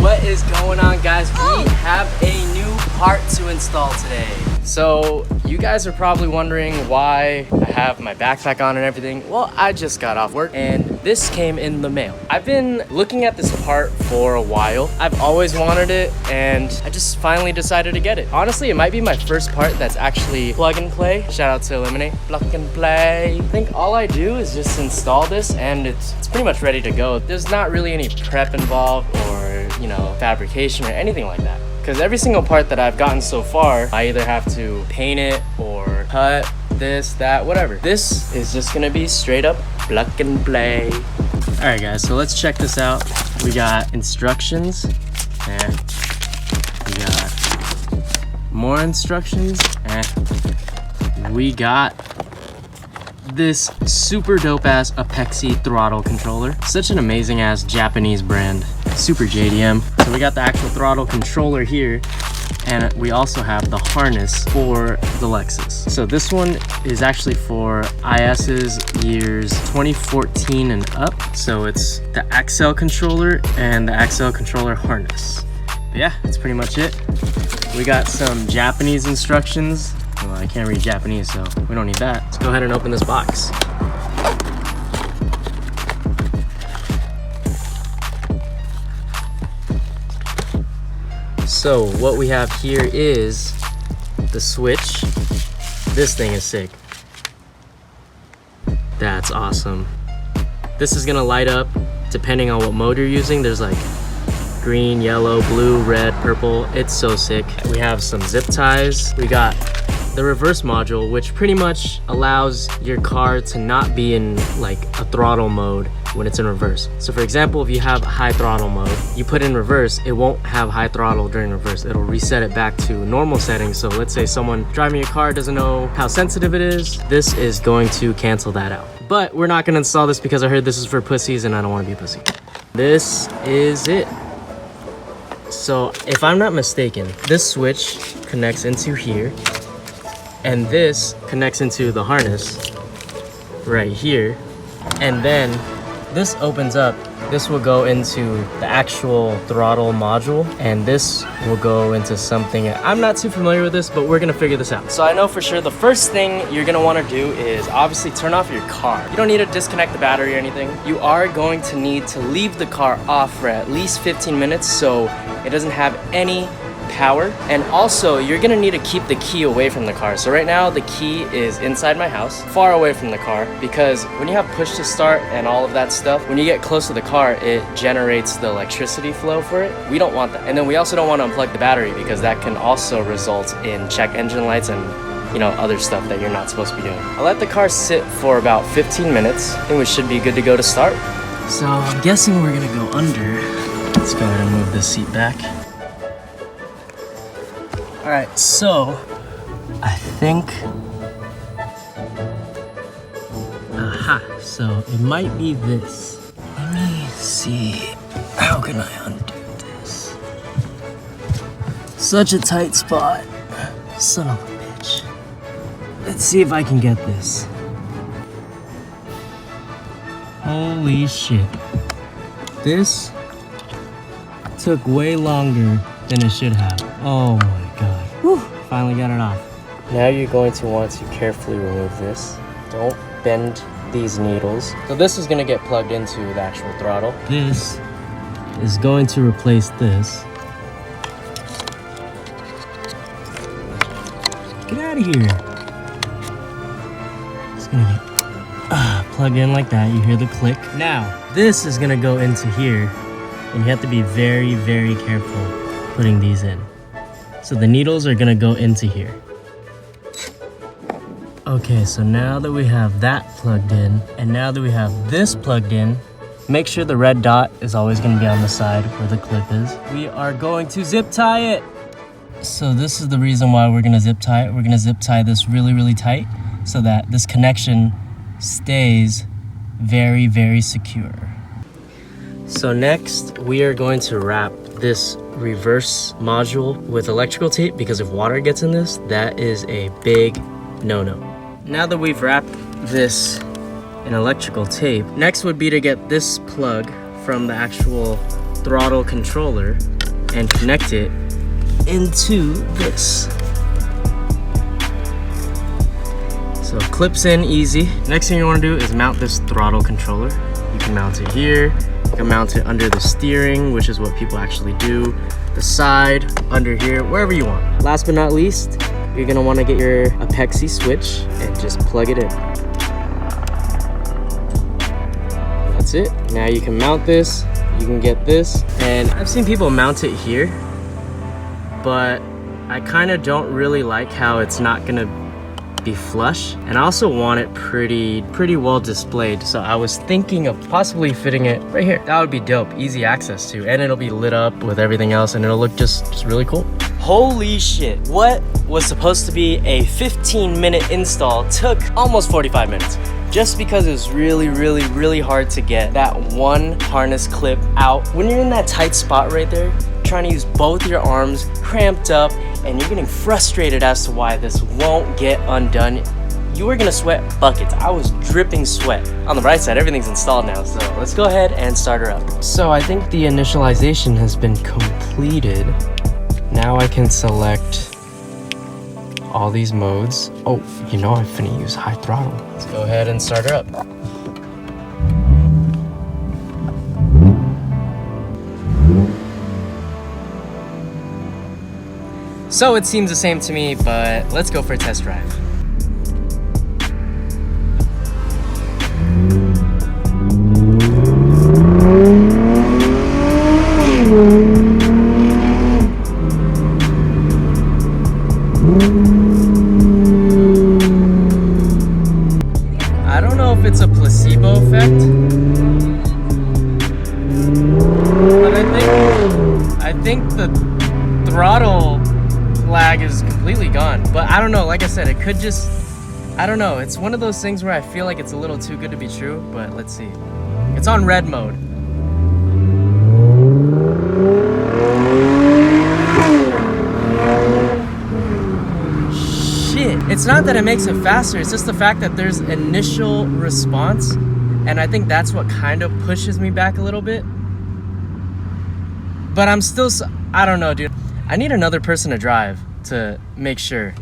What is going on, guys? We have a new part to install today. So you guys are probably wondering why I have my backpack on and everything. Well, I just got off work and this came in the mail. I've been looking at this part for a while. I've always wanted it and I just finally decided to get it. Honestly, it might be my first part that's actually plug and play. Shout out to Eliminate, plug and play. I think all I do is just install this and it's pretty much ready to go. There's not really any prep involved or, you know, fabrication or anything like that. Because every single part that I've gotten so far, I either have to paint it or cut this, that, whatever. This is just gonna be straight up plug and play. All right, guys, so let's check this out. We got instructions, and we got more instructions, and we got this super dope ass Apexi Throttle Controller. Such an amazing ass Japanese brand, super JDM. So we got the actual throttle controller here, and we also have the harness for the Lexus. So this one is actually for IS's years 2014 and up. So it's the Axle controller and the Axle controller harness. But yeah, that's pretty much it. We got some Japanese instructions. Well, I can't read Japanese, so we don't need that. Let's go ahead and open this box. So what we have here is the switch. This thing is sick. That's awesome. This is gonna light up depending on what mode you're using. There's like green, yellow, blue, red, purple. It's so sick. We have some zip ties. We got the reverse module, which pretty much allows your car to not be in like a throttle mode when it's in reverse. So for example, if you have high throttle mode, you put in reverse, it won't have high throttle during reverse. It'll reset it back to normal settings. So let's say someone driving your car doesn't know how sensitive it is. This is going to cancel that out. But we're not gonna install this because I heard this is for pussies and I don't wanna be a pussy. This is it. So if I'm not mistaken, this switch connects into here, and this connects into the harness right here, and then this opens up. This will go into the actual throttle module, and this will go into something. I'm not too familiar with this, but we're gonna figure this out. So I know for sure the first thing you're gonna wanna do is obviously turn off your car. You don't need to disconnect the battery or anything. You are going to need to leave the car off for at least 15 minutes so it doesn't have any power. And also you're gonna need to keep the key away from the car. So right now the key is inside my house, far away from the car, because when you have push to start and all of that stuff, when you get close to the car, it generates the electricity flow for it. We don't want that. And then we also don't want to unplug the battery because that can also result in check engine lights and, you know, other stuff that you're not supposed to be doing. I'll let the car sit for about 15 minutes. I think we should be good to go to start. So I'm guessing we're gonna go under. Let's go ahead and move this seat back. All right, so I think, so it might be this. Let me see, how can I undo this? Such a tight spot, son of a bitch. Let's see if I can get this. Holy shit. This took way longer than it should have. Oh my God. Whew. Finally got it off. Now you're going to want to carefully remove this. Don't bend these needles. So this is gonna get plugged into the actual throttle. This is going to replace this. Get out of here. It's gonna get plugged in like that. You hear the click. Now, this is gonna go into here, and you have to be very, very careful putting these in. So the needles are gonna go into here. Okay, so now that we have that plugged in, and now that we have this plugged in, make sure the red dot is always gonna be on the side where the clip is. We are going to zip tie it. So this is the reason why we're gonna zip tie it. We're gonna zip tie this really, really tight so that this connection stays very, very secure. So next, we are going to wrap this reverse module with electrical tape because if water gets in this, that is a big no-no. Now that we've wrapped this in electrical tape, next would be to get this plug from the actual throttle controller and connect it into this. So it clips in easy. Next thing you want to do is mount this throttle controller. You can mount it here. You can mount it under the steering, which is what people actually do. The side, under here, wherever you want. Last but not least, you're gonna want to get your Apexi switch and just plug it in. That's it. Now you can mount this. You can get this. And I've seen people mount it here, but I kind of don't really like how it's not gonna be flush, and I also want it pretty well displayed. So I was thinking of possibly fitting it right here. That would be dope, easy access to, and it'll be lit up with everything else, and it'll look just really cool. Holy shit, what was supposed to be a 15-minute install took almost 45 minutes. Just because it was really hard to get that one harness clip out. When you're in that tight spot right there, trying to use both your arms cramped up, and you're getting frustrated as to why this won't get undone, you are gonna sweat buckets. I was dripping sweat. On the bright side, everything's installed now, so let's go ahead and start her up. So I think the initialization has been completed. Now I can select all these modes. Oh, you know I'm finna use high throttle. Let's go ahead and start her up. So it seems the same to me, but let's go for a test drive. I don't know if it's a placebo effect, but I think the throttle lag is completely gone. But I don't know, like I said, it could just, I don't know. It's one of those things where I feel like it's a little too good to be true, but let's see. It's on red mode. Shit. It's not that it makes it faster, it's just the fact that there's initial response, and I think that's what kind of pushes me back a little bit. But I'm still, I don't know, dude. I need another person to drive to make sure.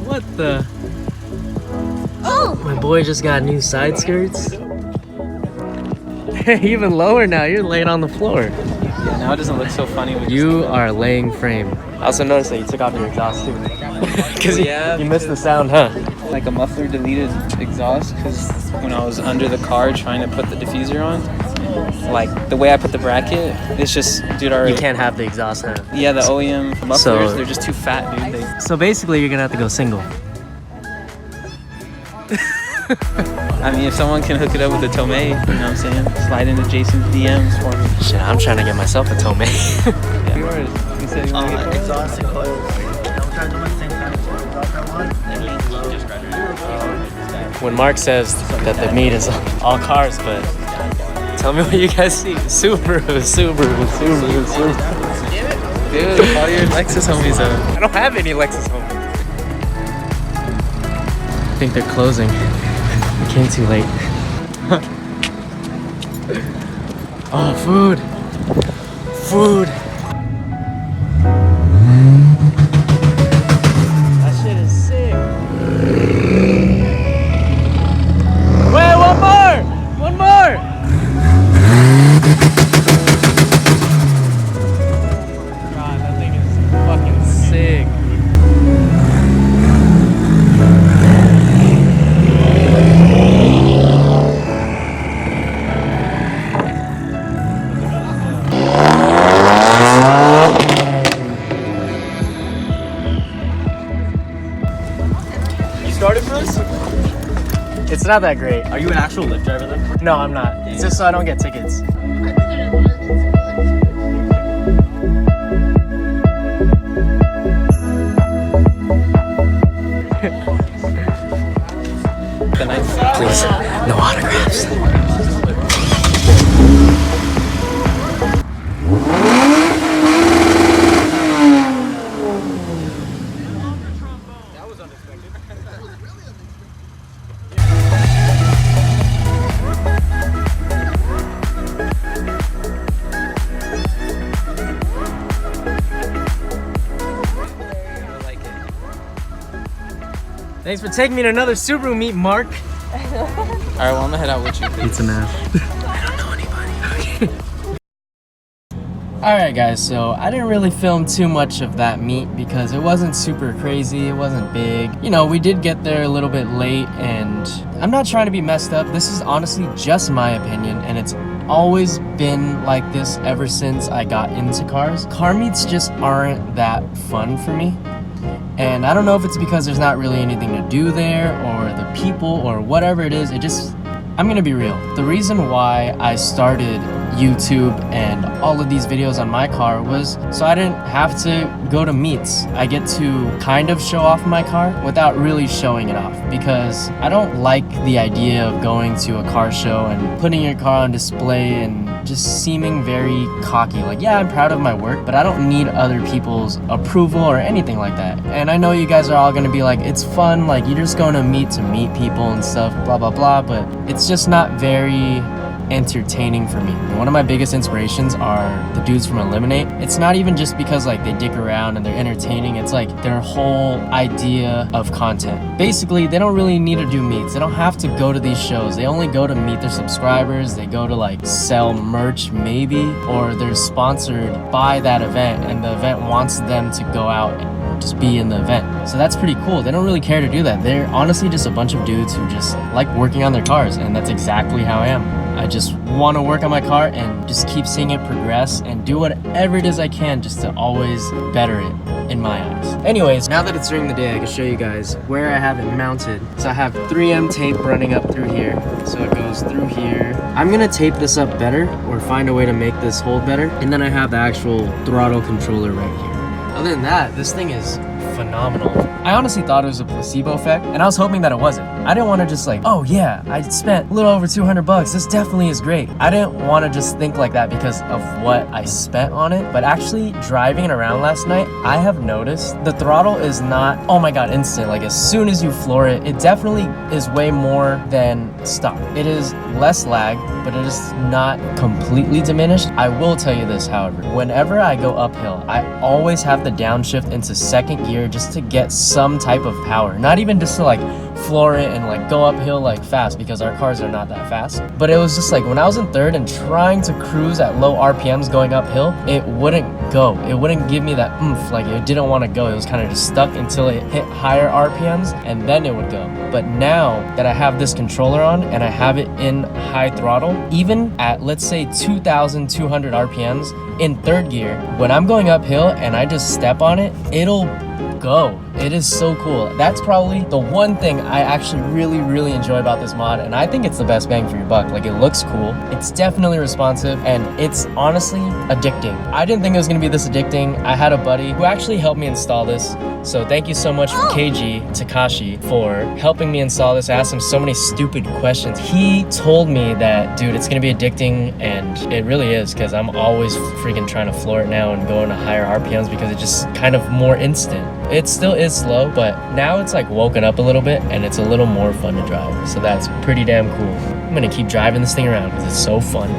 What the? Oh! My boy just got new side skirts. Even lower now, you're laying on the floor. Yeah, now it doesn't look so funny. You are laying frame. I also noticed that you took off your exhaust too. Because you missed the sound, huh? Like a muffler deleted exhaust, because when I was under the car trying to put the diffuser on, like the way I put the bracket, it's just, dude, you can't have the exhaust, huh? Yeah, the OEM mufflers, they're just too fat, dude. So basically, you're gonna have to go single. I mean, if someone can hook it up with a Tomei, you know what I'm saying? Slide into Jason's DMs for me. Shit, I'm trying to get myself a Tomei. Yeah. You said you want to get exhaust and coils. Don't try to do it at the same time. When Mark says that the meat is all cars, but tell me what you guys see. Subaru. Dude, all your Lexus homies are. I don't have any Lexus homies. I think they're closing. We came too late. Oh, food. Food. That shit is sick. Wait, one more! One more! God, that thing is fucking sick. It's not that great. Are you an actual Lyft driver then? No, I'm not. It's just so I don't get tickets. please. No autographs. Thanks for taking me to another Subaru meet, Mark. Alright, well, I'm gonna head out with you. Pizza man. I don't know anybody. Alright guys, so I didn't really film too much of that meet because it wasn't super crazy, it wasn't big. You know, we did get there a little bit late, and I'm not trying to be messed up. This is honestly just my opinion, and it's always been like this ever since I got into cars. Car meets just aren't that fun for me. And I don't know if it's because there's not really anything to do there, or the people, or whatever it is. I'm gonna be real. The reason why I started YouTube and all of these videos on my car was so I didn't have to go to meets. I get to kind of show off my car without really showing it off, because I don't like the idea of going to a car show and putting your car on display and just seeming very cocky. Like, yeah, I'm proud of my work, but I don't need other people's approval or anything like that. And I know you guys are all gonna be like, it's fun, like you're just going to meet people and stuff, blah, blah, blah, but it's just not very entertaining for me. One of my biggest inspirations are the dudes from Eliminate. It's not even just because like they dick around and they're entertaining, it's like their whole idea of content. Basically, they don't really need to do meets. They don't have to go to these shows. They only go to meet their subscribers. They go to like sell merch maybe, or they're sponsored by that event and the event wants them to go out and just be in the event. So that's pretty cool. They don't really care to do that. They're honestly just a bunch of dudes who just like working on their cars, and that's exactly how I am. I just want to work on my car and just keep seeing it progress and do whatever it is I can just to always better it in my eyes. Anyways, now that it's during the day, I can show you guys where I have it mounted. So I have 3M tape running up through here. So it goes through here. I'm gonna tape this up better or find a way to make this hold better. And then I have the actual throttle controller right here. Other than that, this thing is phenomenal. I honestly thought it was a placebo effect, and I was hoping that it wasn't. I didn't want to just like, oh yeah, I spent a little over 200 bucks. This definitely is great. I didn't want to just think like that because of what I spent on it, but actually driving it around last night, I have noticed the throttle is not, oh my god, instant. Like as soon as you floor it, it definitely is way more than stock. It is less lag, but it is not completely diminished. I will tell you this, however, whenever I go uphill, I always have to downshift into second gear just to get some type of power. Not even just to like floor it and like go uphill like fast, because our cars are not that fast. But it was just like when I was in third and trying to cruise at low RPMs going uphill, it wouldn't go. It wouldn't give me that oomph, like it didn't want to go. It was kind of just stuck until it hit higher RPMs and then it would go. But now that I have this controller on and I have it in high throttle, even at let's say 2,200 RPMs in third gear, when I'm going uphill and I just step on it, it'll go. It is so cool. That's probably the one thing I actually really enjoy about this mod, and I think it's the best bang for your buck. Like, it looks cool, it's definitely responsive, and it's honestly addicting. I didn't think it was gonna be this addicting. I had a buddy who actually helped me install this, so thank you so much for KG Takashi for helping me install this. I asked him so many stupid questions. He told me that, dude, it's gonna be addicting, and it really is, because I'm always freaking trying to floor it now and go into higher RPMs because it's just kind of more instant. It still is slow, but now it's like woken up a little bit and it's a little more fun to drive. So that's pretty damn cool. I'm gonna keep driving this thing around because it's so fun.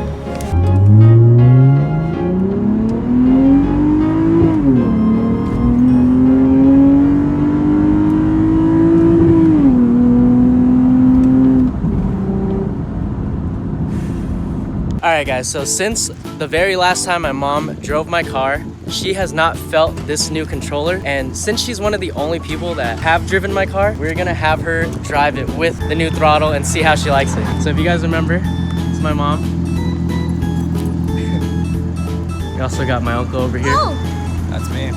Alright guys, so since the very last time my mom drove my car, she has not felt this new controller, and since she's one of the only people that have driven my car, we're gonna have her drive it with the new throttle and see how she likes it. So if you guys remember, it's my mom. We also got my uncle over here. Oh, that's me.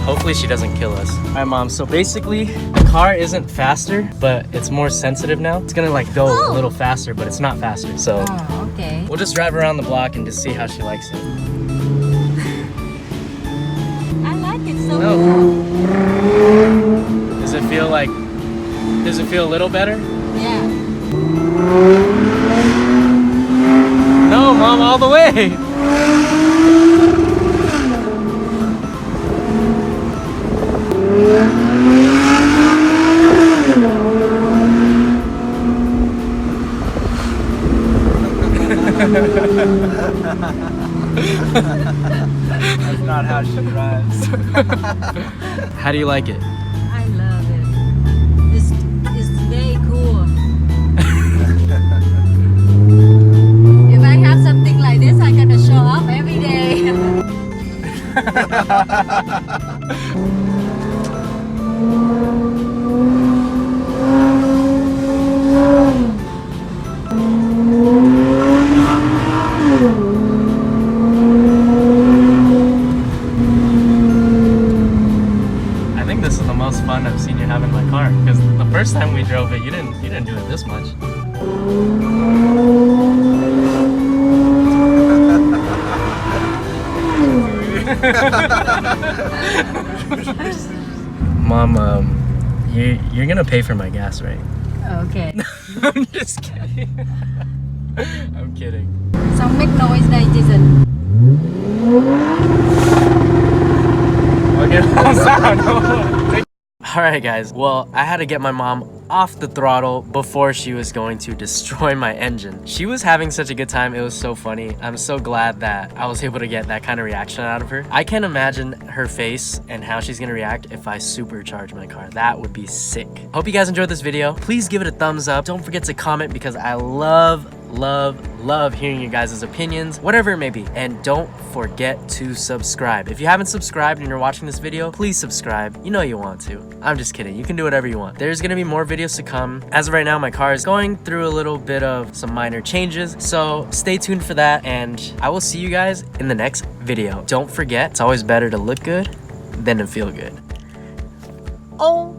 Hopefully she doesn't kill us. All right, Mom, so basically the car isn't faster, but it's more sensitive now. It's gonna like go a little faster, but it's not faster. So okay. We'll just drive around the block and just see how she likes it. I like it so Does it feel a little better? Yeah. No, Mom, all the way. That's not how she drives. How do you like it? I love it. This is very cool. If I have something like this, I gotta show up every day. I think this is the most fun I've seen you have in my car. Because the first time we drove it, you didn't do it this much. Mom, you're gonna pay for my gas, right? Okay. I'm just kidding. I'm kidding. Xong make noise đây Jason. Okay, sound. Alright guys, well, I had to get my mom off the throttle before she was going to destroy my engine. She was having such a good time, it was so funny. I'm so glad that I was able to get that kind of reaction out of her. I can't imagine her face and how she's gonna react if I supercharge my car. That would be sick. Hope you guys enjoyed this video. Please give it a thumbs up. Don't forget to comment because I love hearing you guys' opinions, whatever it may be. And don't forget to subscribe. If you haven't subscribed and you're watching this video, please subscribe. You know you want to. I'm just kidding. You can do whatever you want. There's gonna be more videos to come. As of right now, my car is going through a little bit of some minor changes, so stay tuned for that, and I will see you guys in the next video. Don't forget, it's always better to look good than to feel good. Oh.